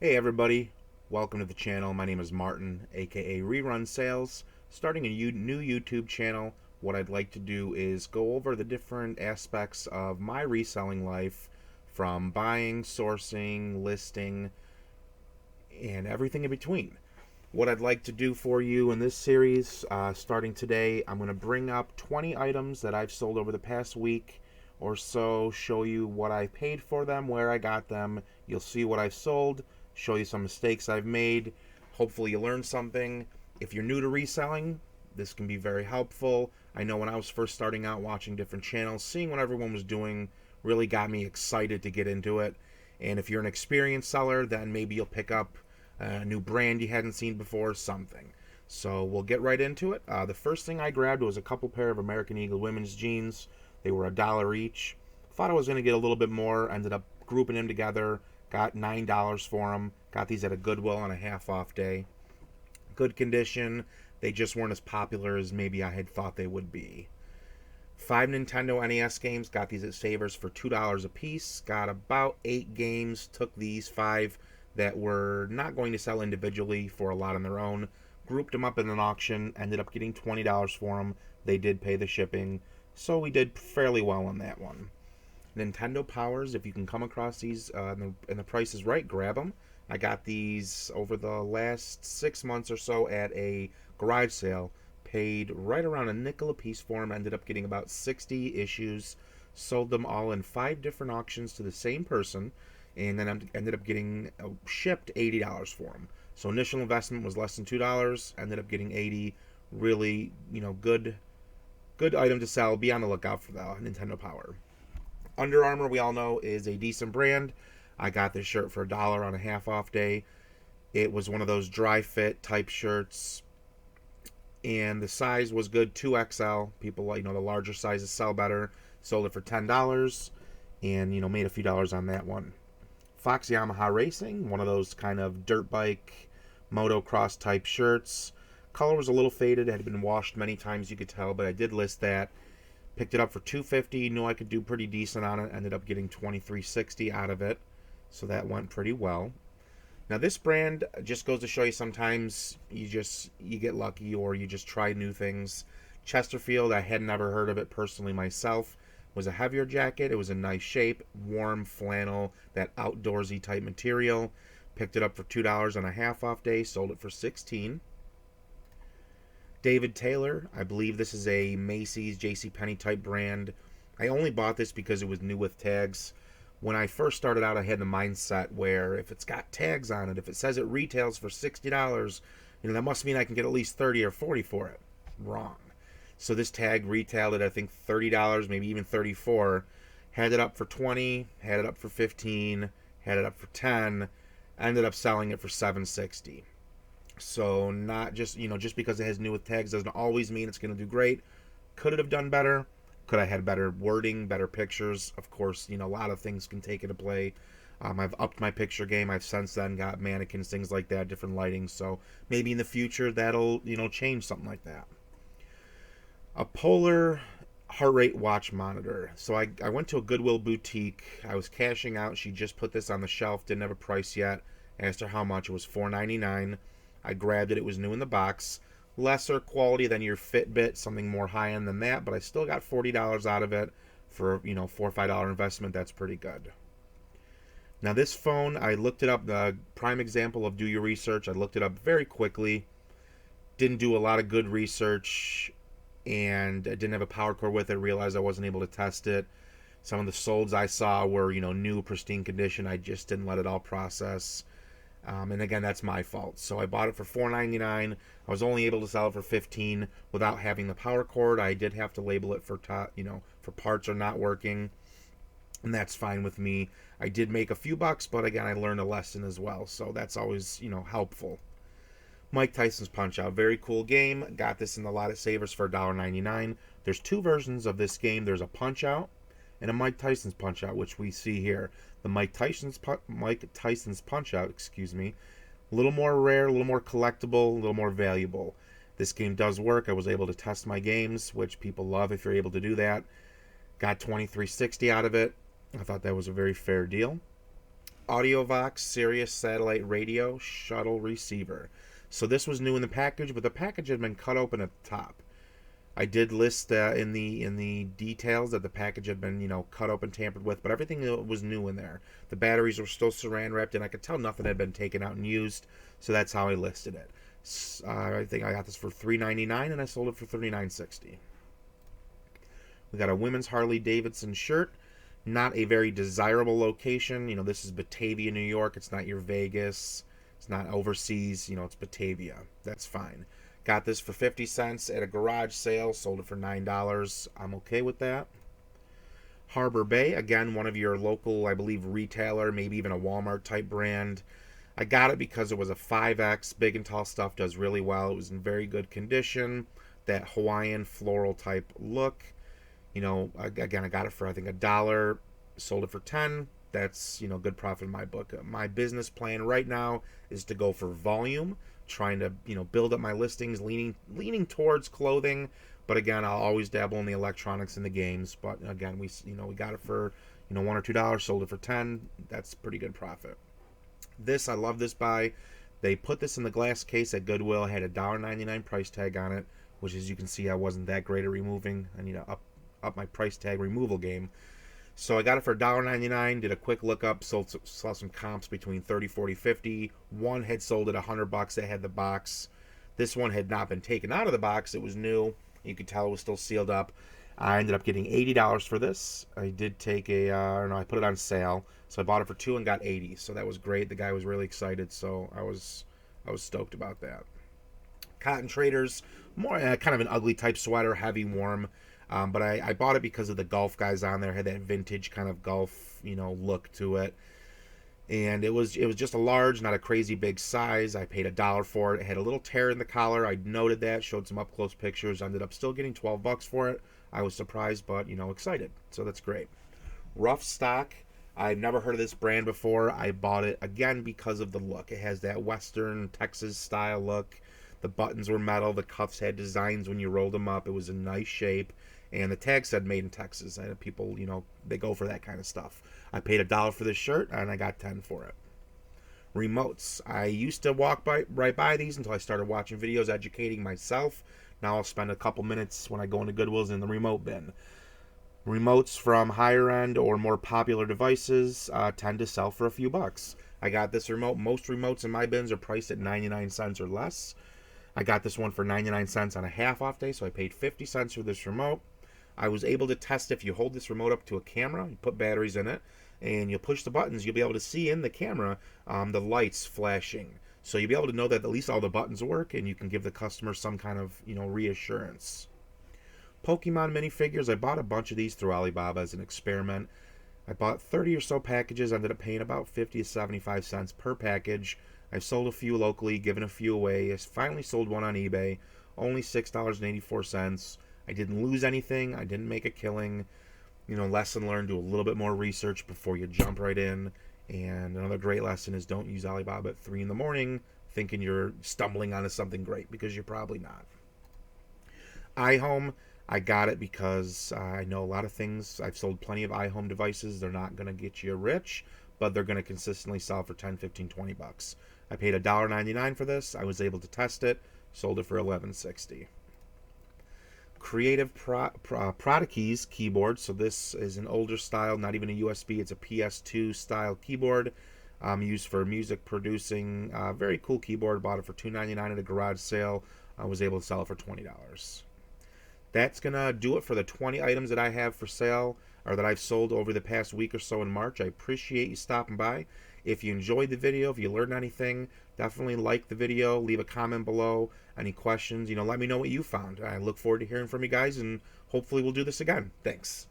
Hey everybody, welcome to the channel. My name is Martin, aka Rerun Sales. Starting a new YouTube channel. What I'd like to do is go over the different aspects of my reselling life, from buying, sourcing, listing, and everything in between. What I'd like to do for you in this series, starting today, I'm going to bring up 20 items that I've sold over the past week or so, show you what I paid for them, where I got them. You'll see what I've sold, show you some mistakes I've made. Hopefully you learn something. If you're new to reselling, this can be very helpful. I know when I was first starting out watching different channels, seeing what everyone was doing really got me excited to get into it. And if you're an experienced seller, then maybe you'll pick up a new brand you hadn't seen before, something. So we'll get right into it. The first thing I grabbed was a couple pair of American Eagle women's jeans. They were $1 each. Thought I was going to get a little bit more. Ended up grouping them together. Got $9 for them. Got these at a Goodwill on a half off day. Good condition. They just weren't as popular as maybe I had thought they would be. 5 Nintendo NES games. Got these at Savers for $2 a piece. Got about 8 games. Took these 5 that were not going to sell individually for a lot on their own. Grouped them up in an auction. Ended up getting $20 for them. They did pay the shipping. So we did fairly well on that one. Nintendo Powers, if you can come across these and the price is right, grab them. I got these over the last 6 months or so at a garage sale. Paid right around a nickel a piece for them. Ended up getting about 60 issues. Sold them all in 5 different auctions to the same person. And then I ended up getting shipped $80 for them. So initial investment was less than $2. Ended up getting 80. Really, good item to sell. Be on the lookout for that Nintendo Power. Under Armour, we all know, is a decent brand. I got this shirt for $1 on a half off day. It was one of those dry fit type shirts, and the size was good, 2XL. People like, the larger sizes sell better. Sold it for $10, and made a few dollars on that one. Fox Yamaha Racing, one of those kind of dirt bike, motocross type shirts. Color was a little faded. It had been washed many times, you could tell, but I did list that. Picked it up for $250. Knew I could do pretty decent on it. Ended up getting $23.60 out of it, so that went pretty well. Now this brand just goes to show you sometimes you get lucky, or you just try new things. Chesterfield, I had never heard of it personally myself. It was a heavier jacket. It was a nice shape, warm flannel, that outdoorsy type material. Picked it up for $2 on a half off day. Sold it for $16. David Taylor, I believe this is a Macy's, JCPenney type brand. I only bought this because it was new with tags. When I first started out, I had the mindset where if it's got tags on it, if it says it retails for $60, that must mean I can get at least $30 or $40 for it. Wrong. So this tag retailed at, I think, $30, maybe even $34. Had it up for $20, had it up for $15, had it up for $10, ended up selling it for $7.60. So not just, just because it has new with tags doesn't always mean it's going to do great. Could it have done better? Could I had better wording, better pictures? Of course, a lot of things can take into play. I've upped my picture game. I've since then got mannequins, things like that, different lighting. So maybe in the future that'll, change something like that. A Polar heart rate watch monitor. So I went to a Goodwill boutique. I was cashing out. She just put this on the shelf. Didn't have a price yet. Asked her how much. It was $4.99. I grabbed it. It was new in the box. Lesser quality than your Fitbit, something more high-end than that, but I still got $40 out of it for, $4 or $5 investment. That's pretty good. Now this phone, I looked it up, the prime example of do your research. I looked it up very quickly. Didn't do a lot of good research, and I didn't have a power cord with it. Realized I wasn't able to test it. Some of the solds I saw were, new, pristine condition. I just didn't let it all process. And again, that's my fault. So I bought it for $4.99. I was only able to sell it for $15 without having the power cord. I did have to label it for for parts are not working, and that's fine with me. I did make a few bucks, but again, I learned a lesson as well. So that's always helpful. Mike Tyson's Punch-Out, very cool game. Got this in the lot at Savers for $1.99. There's 2 versions of this game. There's a Punch-Out and a Mike Tyson's Punch-Out, which we see here. The Mike Tyson's Punch-Out, a little more rare, a little more collectible, a little more valuable. This game does work. I was able to test my games, which people love if you're able to do that. Got $23.60 out of it. I thought that was a very fair deal. AudioVox Sirius satellite radio shuttle receiver. So this was new in the package, but the package had been cut open at the top. I did list in the details that the package had been, cut open, tampered with, but everything was new in there. The batteries were still saran wrapped, and I could tell nothing had been taken out and used, so that's how I listed it. I think I got this for $3.99, and I sold it for $39.60. We got a women's Harley Davidson shirt. Not a very desirable location. This is Batavia, New York. It's not your Vegas. It's not overseas. It's Batavia. That's fine. Got this for 50 cents at a garage sale. Sold it for $9. I'm okay with that. Harbor Bay, again, one of your local, I believe, retailer, maybe even a Walmart type brand. I got it because it was a 5X. Big and tall stuff does really well. It was in very good condition. That Hawaiian floral type look. Again, I got it for, I think, $1. Sold it for 10. That's, good profit in my book. My business plan right now is to go for volume, trying to, build up my listings, leaning towards clothing. But again, I'll always dabble in the electronics and the games. But again, we got it for, $1 or $2, sold it for 10. That's pretty good profit. I love this buy. They put this in the glass case at Goodwill. Had a $1.99 price tag on it, which, as you can see, I wasn't that great at removing. I need to up my price tag removal game. So I got it for $1.99, did a quick lookup, saw some comps between 30, 40, 50. One had sold at $100 that had the box. This one had not been taken out of the box. It was new. You could tell it was still sealed up. I ended up getting $80 for this. I did take I put it on sale. So I bought it for $2 and got $80. So that was great. The guy was really excited, so I was stoked about that. Cotton Traders, more kind of an ugly type sweater, heavy, warm. But I bought it because of the golf guys on there. Had that vintage kind of golf, look to it. And it was just a large, not a crazy big size. I paid $1 for it. It had a little tear in the collar. I noted that, showed some up close pictures. Ended up still getting $12 for it. I was surprised, but excited. So that's great. Rough Stock. I've never heard of this brand before. I bought it again because of the look. It has that Western Texas style look. The buttons were metal. The cuffs had designs when you rolled them up. It was a nice shape. And the tag said made in Texas. I know people, they go for that kind of stuff. I paid $1 for this shirt, and I got 10 for it. Remotes. I used to walk right by these until I started watching videos, educating myself. Now I'll spend a couple minutes when I go into Goodwill's in the remote bin. Remotes from higher end or more popular devices tend to sell for a few bucks. I got this remote. Most remotes in my bins are priced at 99 cents or less. I got this one for 99 cents on a half off day, so I paid 50 cents for this remote. I was able to test if you hold this remote up to a camera, you put batteries in it, and you push the buttons, you'll be able to see in the camera the lights flashing. So you'll be able to know that at least all the buttons work, and you can give the customer some kind of reassurance. Pokemon minifigures, I bought a bunch of these through Alibaba as an experiment. I bought 30 or so packages, ended up paying about 50 to 75 cents per package. I've sold a few locally, given a few away. I finally sold one on eBay, only $6.84. I didn't lose anything. I didn't make a killing. Lesson learned, do a little bit more research before you jump right in. And another great lesson is don't use Alibaba at 3 in the morning thinking you're stumbling onto something great, because you're probably not. iHome, I got it because I know a lot of things. I've sold plenty of iHome devices. They're not going to get you rich, but they're going to consistently sell for 10, 15, 20 bucks. I paid $1.99 for this. I was able to test it. Sold it for $11.60. Creative Prodigies keyboard. So this is an older style, not even a USB. It's a PS2 style keyboard used for music producing. Very cool keyboard. Bought it for $2.99 at a garage sale. I was able to sell it for $20. That's going to do it for the 20 items that I have for sale, or that I've sold over the past week or so in March. I appreciate you stopping by. If you enjoyed the video, if you learned anything, definitely like the video, leave a comment below. Any questions, let me know what you found. I look forward to hearing from you guys, and hopefully we'll do this again. Thanks.